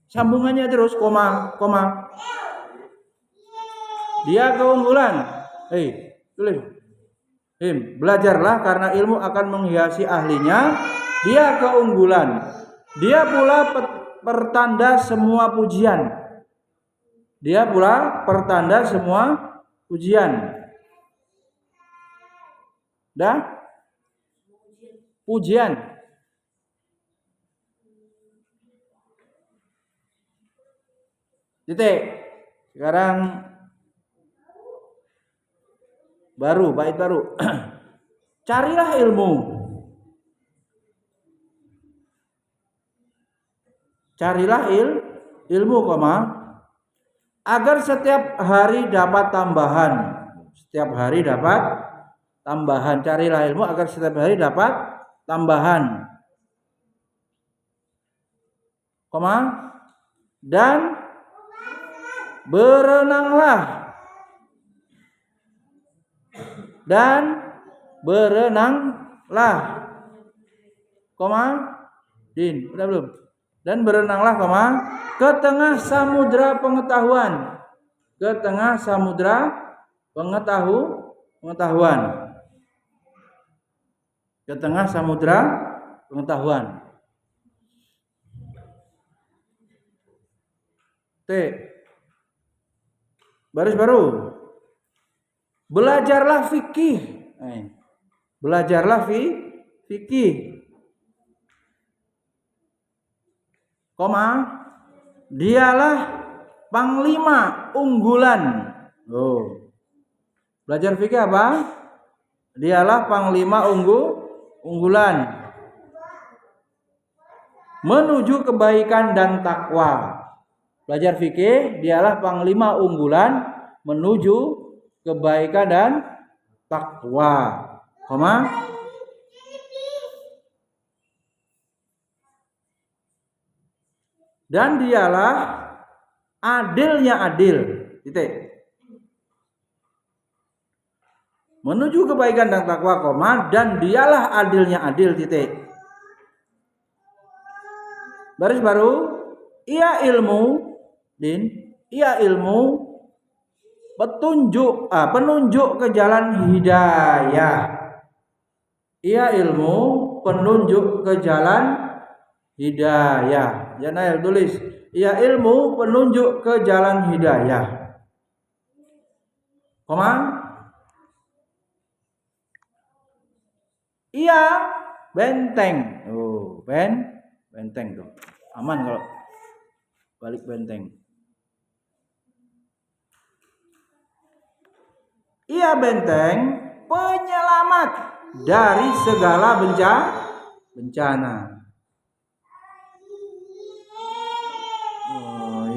Sambungannya terus koma. Dia keunggulan. Tulis. Belajarlah karena ilmu akan menghiasi ahlinya. Dia keunggulan. Dia pula pertanda semua pujian. Pujian. Titik. Sekarang bait baru. Carilah ilmu. Ilmu, agar setiap hari dapat tambahan. Carilah ilmu agar setiap hari dapat tambahan. Dan berenanglah. Udah belum? Dan berenanglah, ke tengah samudra pengetahuan. Baris baru. Belajarlah fikih. Dialah panglima unggulan. Belajar fikih apa? Dialah panglima unggulan menuju kebaikan dan takwa. Belajar fikih, dialah panglima unggulan menuju kebaikan dan takwa. Dan dialah adilnya adil. Titik. Menuju kebaikan dan takwa, dan dialah adilnya adil. Titik. Baris baru. Ia ilmu penunjuk ke jalan hidayah. Ia ilmu penunjuk ke jalan hidayah. Ya Nail tulis. Ia ilmu penunjuk ke jalan hidayah. Ia benteng. Benteng tuh. Aman kalau balik benteng. Ia benteng penyelamat dari segala bencana.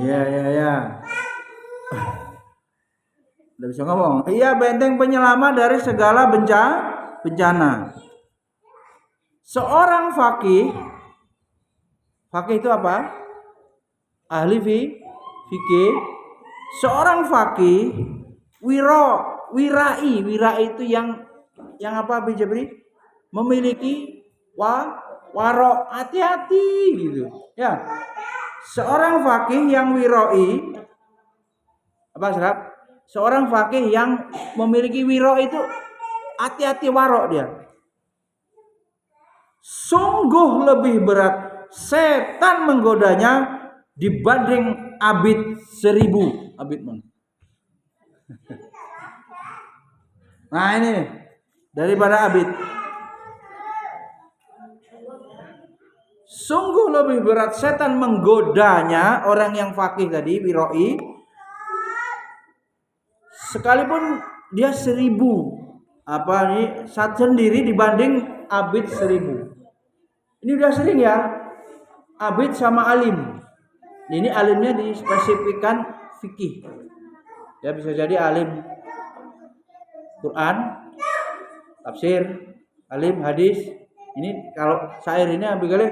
Ya. Udah bisa ngomong. Ia benteng penyelamat dari segala bencana. Seorang fakih itu apa? Ahli fikih. Seorang fakih wirai itu yang apa Jabri? Memiliki warok, hati-hati gitu. Ya. Seorang fakih yang wirai apa Serap? Seorang fakih yang memiliki wiro itu hati-hati warok dia. Sungguh lebih berat setan menggodanya dibanding abid 1000. Abid mana? Nah ini daripada abid. Sungguh lebih berat setan menggodanya orang yang fakih tadi, wiroi, sekalipun dia 1000 apa nih sendiri dibanding abid 1000. Ini udah sering ya, abid sama alim. Ini alimnya dispesifikkan fikih. Ya bisa jadi alim Quran, tafsir, alim hadis. Ini kalau syair ini ambil kali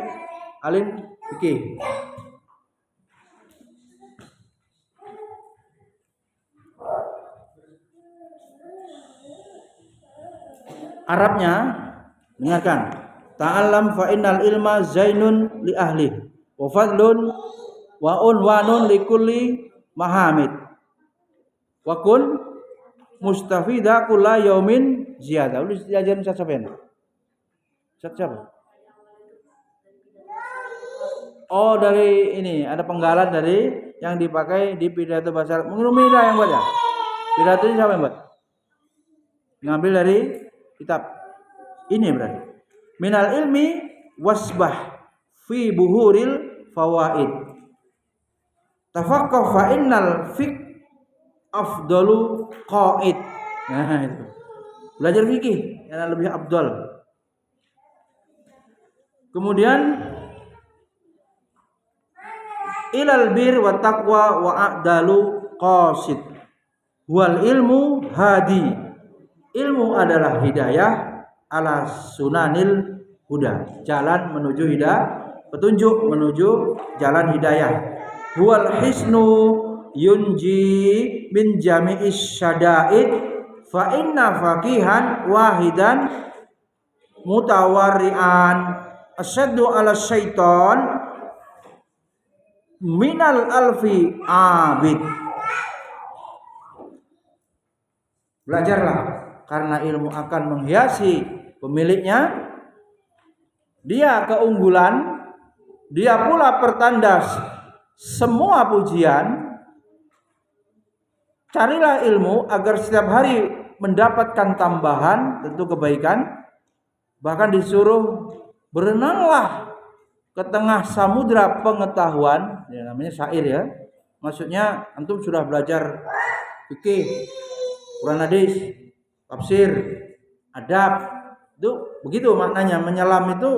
alim fikih. Arabnya, dengarkan. Ta'allam fa innal ilma zainun li ahli wa fadlun wa unwanun li kulli mahamid. Wa kun mustafida kulla yaumin ziyadah. Udah diajarin Ustaz Safian. Ustaz siapa? Oh, dari ini ada penggalan dari yang dipakai di pidato bahasa Arab. Mengumida yang buat ya? Pidato ini siapa yang buat? Ngambil dari kitab ini berarti minal ilmi wasbah fi buhuril fawaid tafaqqah fa innal fiqh afdalu qaid. Nah itu belajar fikih yang lebih afdal. Kemudian ilal bir wa taqwa wa a'dalu qasid wal ilmu hadi. Ilmu adalah hidayah ala sunanil huda, jalan menuju petunjuk menuju jalan hidayah. Huwal hisnu yunji min jami'is syada'id fa inna faqihan wahidan mutawarri'an asyaddu ala syaitan minal alfi abid. Belajarlah karena ilmu akan menghiasi pemiliknya. Dia keunggulan, dia pula pertanda semua pujian. Carilah ilmu agar setiap hari mendapatkan tambahan, tentu kebaikan. Bahkan disuruh berenanglah ke tengah samudra pengetahuan, ya namanya syair ya. Maksudnya antum sudah belajar fikih, Quran hadis, tafsir, adab, itu begitu maknanya. Menyelam itu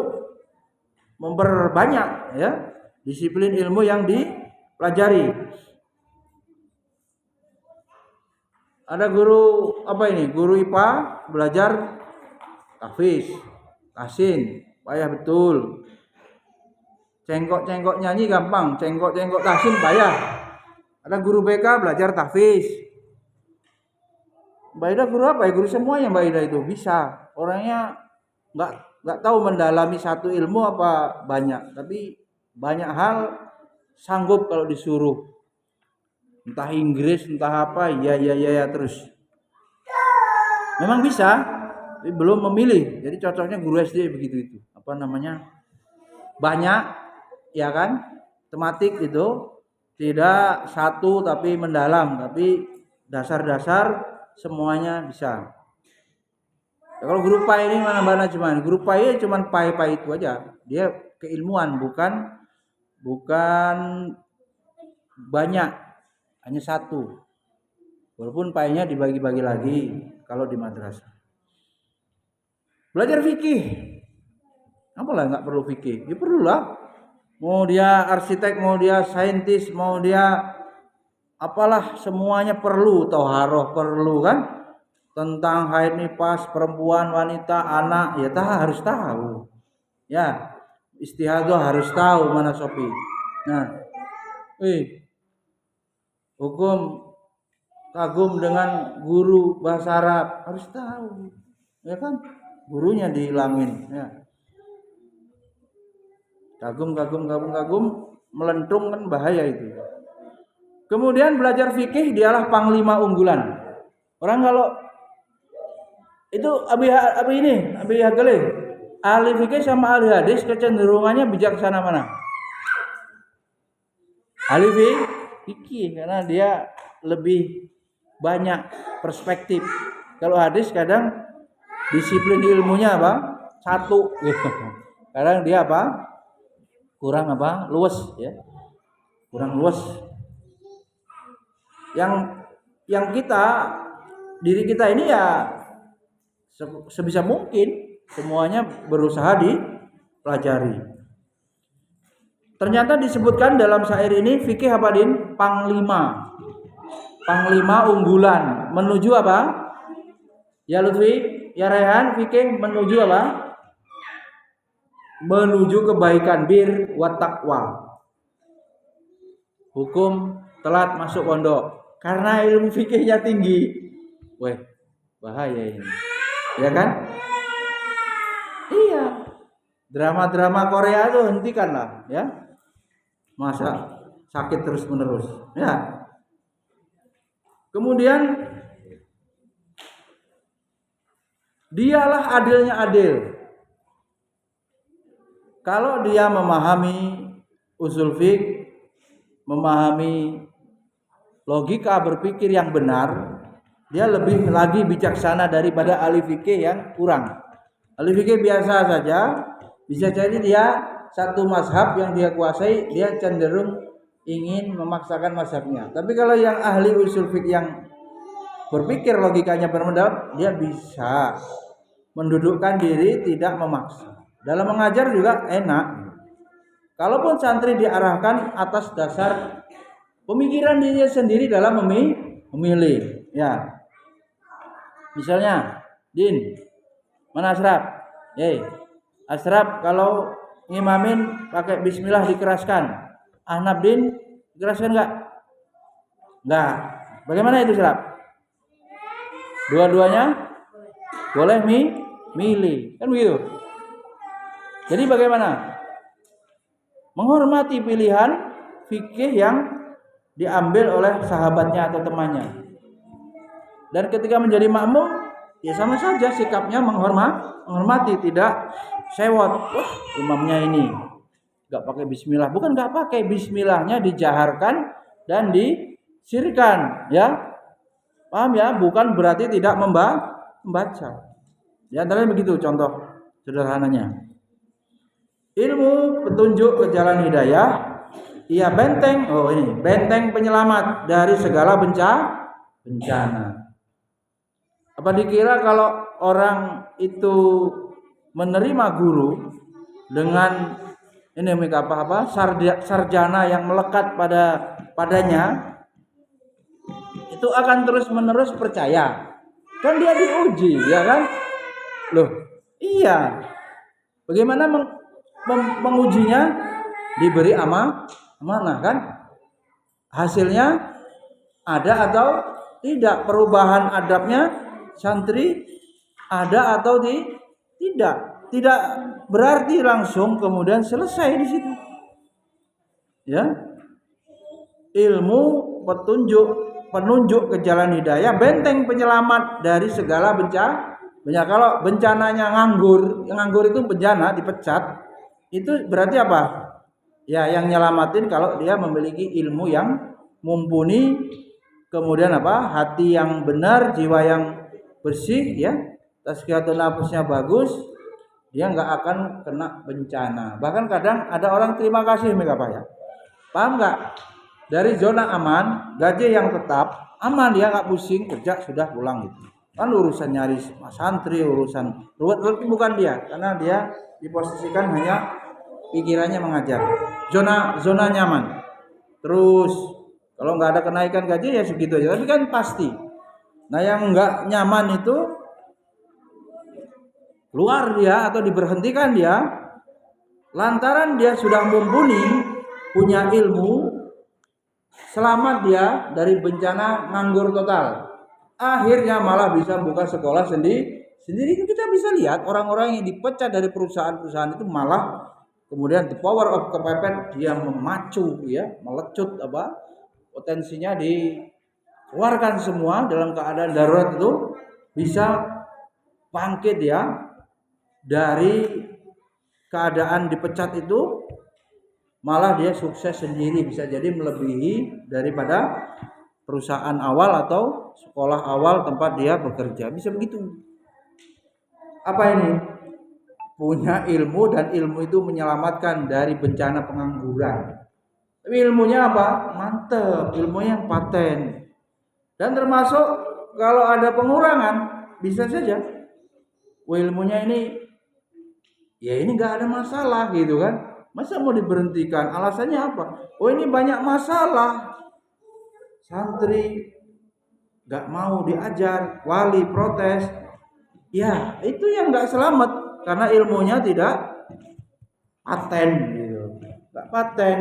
memperbanyak ya disiplin ilmu yang dipelajari. Ada guru apa ini? Guru IPA belajar tahfiz, tahsin, payah betul. Cengkok-cengkok nyanyi gampang, cengkok-cengkok tahsin payah. Ada guru BK belajar tahfiz. Mbak Ida guru apa ya? Guru semuanya Mbak Ida itu bisa. Orangnya nggak tahu mendalami satu ilmu apa banyak, tapi banyak hal sanggup kalau disuruh. Entah Inggris, entah apa, ya terus. Memang bisa, tapi belum memilih. Jadi cocoknya guru SD begitu itu. Apa namanya? Banyak, ya kan? Tematik itu tidak satu tapi mendalam, tapi dasar-dasar semuanya bisa. Ya, kalau guru PAI ini mana cuman guru PAI cuman PAI itu aja. Dia keilmuan bukan banyak, hanya satu. Walaupun PAI-nya dibagi-bagi lagi kalau di madrasah. Belajar fikih. Apalah nggak perlu fikih? Ya perlulah. Mau dia arsitek, mau dia saintis, mau dia apalah semuanya perlu. Thaharah perlu kan? Tentang haid nifas, perempuan, wanita, anak, ya harus tahu. Ya, istihadah harus tahu mana sopi. Nah, hukum kagum dengan guru bahasa Arab harus tahu, ya kan? Gurunya dihilangin, ya. Kagum melentung kan bahaya itu. Kemudian belajar fikih dialah panglima unggulan. Orang kalau itu Abi Hagale, ahli fikih sama ahli hadis kecenderungannya bijaksana mana? Ahli fikih karena dia lebih banyak perspektif. Kalau hadis kadang disiplin ilmunya apa? Satu gitu. Kadang dia apa? Kurang apa? Luas ya. Kurang luas. Yang kita diri kita ini ya sebisa mungkin semuanya berusaha dipelajari. Ternyata disebutkan dalam syair ini fikih apa Din? Panglima unggulan menuju apa? Ya Lutfi, ya Rehan, fikih menuju apa? Menuju kebaikan, bir wa taqwa. Hukum telat masuk pondok karena ilmu fikihnya tinggi. Weh, bahaya ini. Ya kan? Iya. Drama-drama Korea tuh hentikanlah, ya. Masa sakit terus-menerus, ya. Kemudian dialah adilnya adil. Kalau dia memahami usul fiqh, memahami logika berpikir yang benar, dia lebih lagi bijaksana daripada ahli fikih yang kurang. Ahli fikih biasa saja, bisa jadi dia satu mazhab yang dia kuasai, dia cenderung ingin memaksakan mazhabnya. Tapi kalau yang ahli usul fiqh yang berpikir logikanya bermendalam, dia bisa mendudukkan diri, tidak memaksa. Dalam mengajar juga enak. Kalaupun santri diarahkan atas dasar pemikiran dirinya sendiri dalam memilih, ya. Misalnya, Din, mana Asraf? Asraf kalau ngimamin pakai bismillah dikeraskan. Ahnaf Din, dikeraskan enggak? Enggak. Bagaimana itu Asraf? Dua-duanya boleh milih, kan begitu? Jadi bagaimana? Menghormati pilihan fikih yang diambil oleh sahabatnya atau temannya. Dan ketika menjadi makmum, ya sama saja sikapnya menghormati, tidak sewot. Wah, imamnya ini enggak pakai bismillah. Bukan enggak pakai, bismillahnya dijaharkan dan disirkan, ya. Paham ya? Bukan berarti tidak membaca. Ya, antaranya begitu contoh sederhananya. Ilmu petunjuk ke jalan hidayah, ia benteng penyelamat dari segala bencana. Apa dikira kalau orang itu menerima guru dengan ini sarjana yang melekat padanya, itu akan terus-menerus percaya? Kan dia diuji, ya kan? Loh, iya. Bagaimana mengujinya? Diberi amanah kan? Hasilnya ada atau tidak? Perubahan adabnya santri ada atau tidak? Tidak berarti langsung kemudian selesai di situ. Ya. Ilmu penunjuk ke jalan hidayah, benteng penyelamat dari segala bencana. Kalau bencananya nganggur itu bencana, dipecat, itu berarti apa? Ya, yang nyelamatin kalau dia memiliki ilmu yang mumpuni, kemudian apa? Hati yang benar, jiwa yang bersih, ya, tazkiyatun nafsnya bagus, dia nggak akan kena bencana. Bahkan kadang ada orang terima kasih apa ya? Paham nggak? Dari zona aman, gaji yang tetap, aman, dia nggak pusing, kerja sudah pulang gitu. Kan urusan nyari santri, urusan ruwet bukan dia, karena dia diposisikan hanya pikirannya mengajar. Zona nyaman. Terus kalau nggak ada kenaikan gaji ya segitu aja, tapi kan pasti. Nah, yang nggak nyaman itu keluar dia atau diberhentikan dia, Lantaran dia sudah mumpuni, punya ilmu, selamat dia dari bencana nganggur total. Akhirnya malah bisa buka sekolah sendiri. Kita bisa lihat orang-orang yang dipecat dari perusahaan-perusahaan itu malah kemudian the power of kepepet, dia memacu ya, melecut potensinya dikeluarkan semua dalam keadaan darurat itu, bisa bangkit ya dari keadaan dipecat itu, malah dia sukses sendiri, bisa jadi melebihi daripada perusahaan awal atau sekolah awal tempat dia bekerja, bisa begitu. Apa ini? Punya ilmu, dan ilmu itu menyelamatkan dari bencana pengangguran. Tapi ilmunya apa? Mantep, ilmunya yang paten. Dan termasuk kalau ada pengurangan, bisa saja ilmunya ini ya ini nggak ada masalah gitu kan. Masa mau diberhentikan? Alasannya apa? Oh ini banyak masalah. Santri nggak mau diajar, wali protes. Ya itu yang nggak selamat karena ilmunya tidak paten gitu, nggak paten.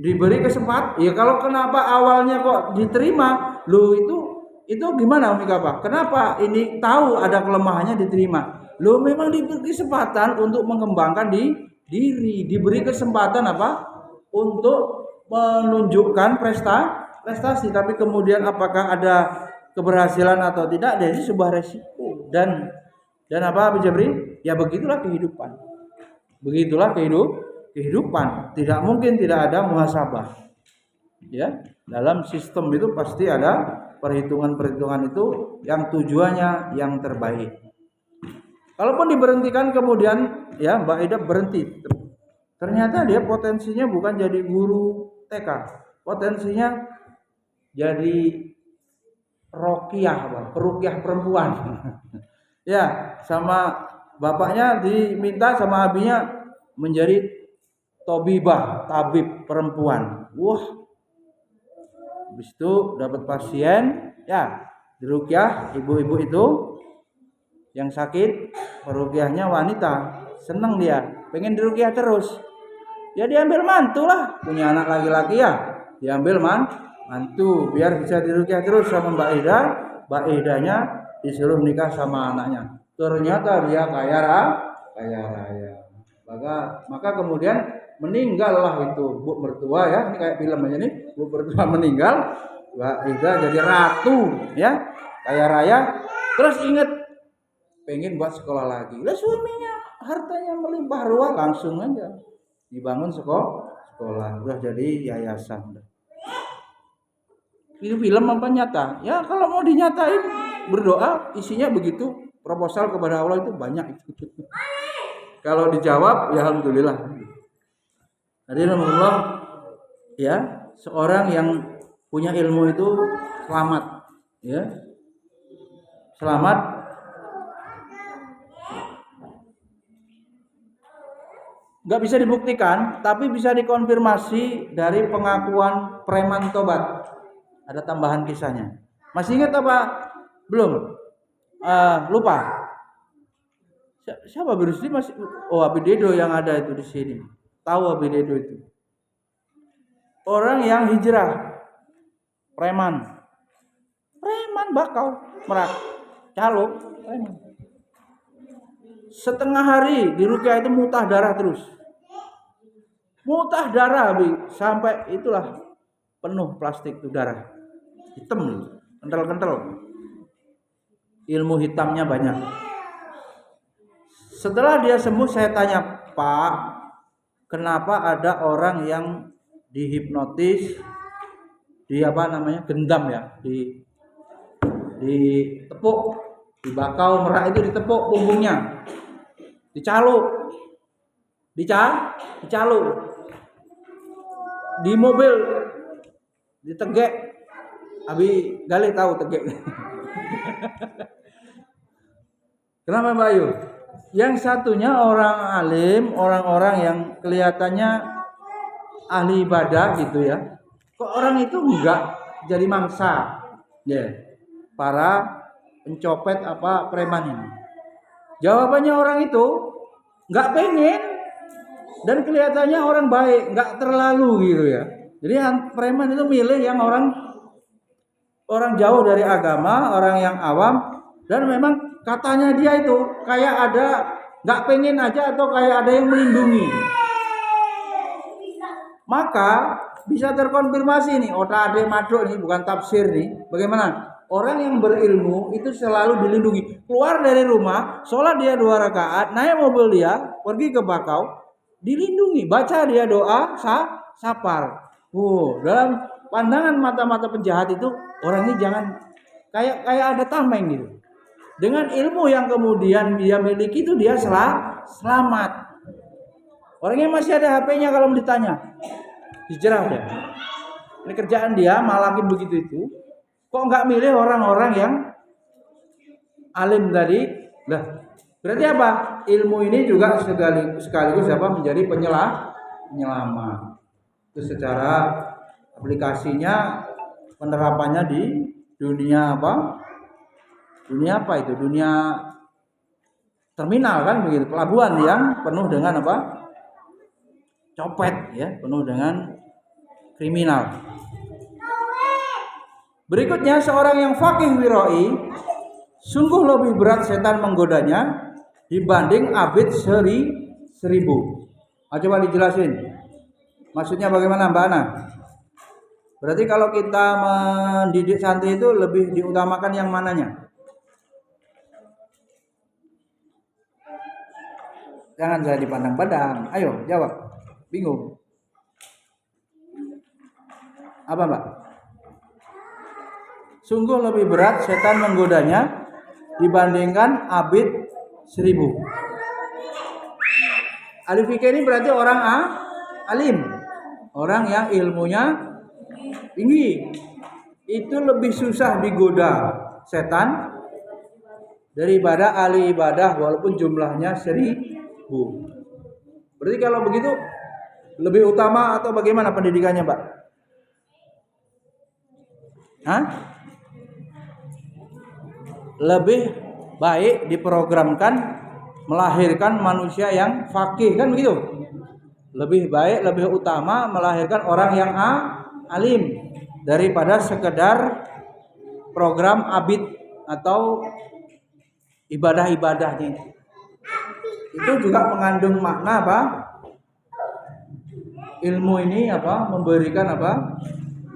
Diberi kesempatan. Ya kalau kenapa awalnya kok diterima? Lo itu gimana Umi Kapa? Kenapa ini tahu ada kelemahannya diterima? Lo memang diberi kesempatan untuk mengembangkan diri, diberi kesempatan untuk menunjukkan prestasi, tapi kemudian apakah ada keberhasilan atau tidak, dari sebuah resiko. Dan apa Jabri? Ya begitulah kehidupan. Kehidupan. Tidak mungkin tidak ada muhasabah. Ya, dalam sistem itu pasti ada perhitungan-perhitungan itu yang tujuannya yang terbaik. Kalaupun diberhentikan kemudian ya Mbak Ida berhenti, ternyata dia potensinya bukan jadi guru TK, potensinya jadi peruqyah perempuan. Ya, sama bapaknya diminta sama abinya menjadi tabib perempuan. Wah. Habis itu dapat pasien, ya, diruqyah ibu-ibu itu yang sakit, peruqyahnya wanita. Seneng dia, pengen diruqyah terus. Ya diambil mantu lah, punya anak laki-laki ya, diambil mantu biar bisa diruqyah terus sama Mbak Ida. Mbak Idanya disuruh nikah sama anaknya. Ternyata dia kaya raya. Maka kemudian meninggallah itu bu mertua ya, ini kayak film aja nih, bu mertua meninggal, Mbak Ida jadi ratu ya, kaya raya. Terus ingat pengen buat sekolah lagi. Lah suaminya hartanya melimpah ruah, langsung aja dibangun sekolah, udah jadi yayasan. Itu film apa nyata? Ya kalau mau dinyatain berdoa isinya begitu, proposal kepada Allah itu banyak itu. Kalau dijawab ya alhamdulillah. Jadi alhamdulillah ya, seorang yang punya ilmu itu selamat ya. Selamat. Gak bisa dibuktikan, tapi bisa dikonfirmasi dari pengakuan preman tobat. Ada tambahan kisahnya. Masih ingat apa? Belum? Lupa. Siapa Birusdi masih? Oh, Abi Dedo yang ada itu di sini. Tahu Abi Dedo itu? Orang yang hijrah, preman bakau, merak, calo, preman. Setengah hari di ruqyah itu muntah darah terus. Muntah darah sampai itulah penuh plastik itu darah. Hitam, kental-kental. Ilmu hitamnya banyak. Setelah dia sembuh saya tanya, "Pak, kenapa ada orang yang dihipnotis, gendam ya, ditepuk, dibakau merak itu ditepuk punggungnya, dicaluk, di mobil ditegek." Abi Galih tahu tegek. Kenapa Mbak Ayu? Yang satunya orang alim, orang-orang yang kelihatannya ahli ibadah gitu ya. Kok orang itu enggak jadi mangsa? Ya. Para pencopet preman ini. Jawabannya orang itu enggak pengen dan kelihatannya orang baik, nggak terlalu gitu ya. Jadi preman itu milih yang orang jauh dari agama, orang yang awam, dan memang katanya dia itu kayak ada nggak pengen aja atau kayak ada yang melindungi. Maka bisa terkonfirmasi nih, otak ade maduk nih, bukan tafsir nih. Bagaimana? Orang yang berilmu itu selalu dilindungi. Keluar dari rumah, sholat dia 2 rakaat, naik mobil dia, pergi ke bakau, dilindungi. Baca dia doa, sapar. Dalam pandangan mata-mata penjahat itu, orang ini jangan kayak ada tameng gitu. Dengan ilmu yang kemudian dia miliki itu dia selamat. Orangnya masih ada HP-nya kalau ditanya, dijerah dia. Ini kerjaan dia malakin begitu itu. Kok nggak milih orang-orang yang alim tadi? Lah, berarti apa? Ilmu ini juga sekaligus apa? Menjadi penyelamat. Itu secara aplikasinya, penerapannya di dunia apa? Dunia apa itu? Dunia terminal kan begitu, pelabuhan yang penuh dengan apa? Copet ya, penuh dengan kriminal. Berikutnya, seorang yang faqih wiroi sungguh lebih berat setan menggodanya dibanding abid 1000. Coba dijelasin. Maksudnya bagaimana Mbak Ana? Berarti kalau kita mendidik santri itu lebih diutamakan yang mananya? Jangan saya dipandang-pandang. Ayo jawab. Bingung. Apa Mbak? Sungguh lebih berat setan menggodanya dibandingkan abid 1000. Ahli fikih ini berarti orang alim, orang yang ilmunya tinggi. Itu lebih susah digoda setan daripada ahli ibadah walaupun jumlahnya 1000. Berarti kalau begitu lebih utama atau bagaimana pendidikannya, Mbak? Lebih baik diprogramkan melahirkan manusia yang faqih kan begitu. Lebih baik, lebih utama melahirkan orang yang alim daripada sekedar program abid atau ibadah-ibadahnya. Itu juga mengandung makna apa? Ilmu ini apa? Memberikan apa?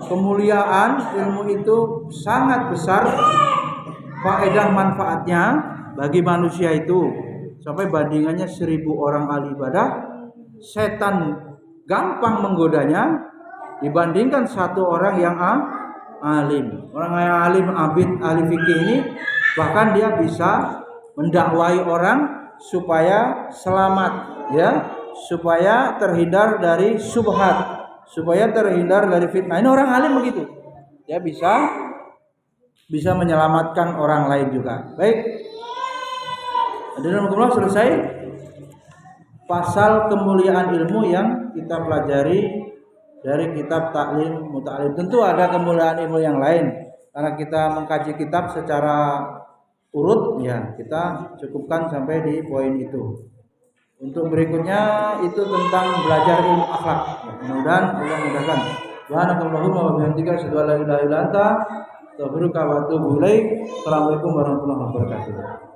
Kemuliaan. Ilmu itu sangat besar faedah manfaatnya bagi manusia itu sampai bandingannya 1000 orang ahli ibadah, setan gampang menggodanya dibandingkan satu orang yang alim. Orang yang alim, abid, ahli fikih ini bahkan dia bisa mendakwai orang supaya selamat ya, supaya terhindar dari syubhat, supaya terhindar dari fitnah. Ini orang alim begitu. Dia bisa menyelamatkan orang lain juga. Baik. Hadirin Allah, selesai pasal kemuliaan ilmu yang kita pelajari dari kitab Ta'lim Muta'alim. Tentu ada kemuliaan ilmu yang lain. Karena kita mengkaji kitab secara urut, ya kita cukupkan sampai di poin itu. Untuk berikutnya itu tentang belajar ilmu akhlak. Mudah-mudahan Allah mudahkan. Subhanakallahumma wa bihamdika asyhadu an la ilaha illa anta astaghfiruka wa atubu ilaik. Assalamualaikum warahmatullahi wabarakatuh.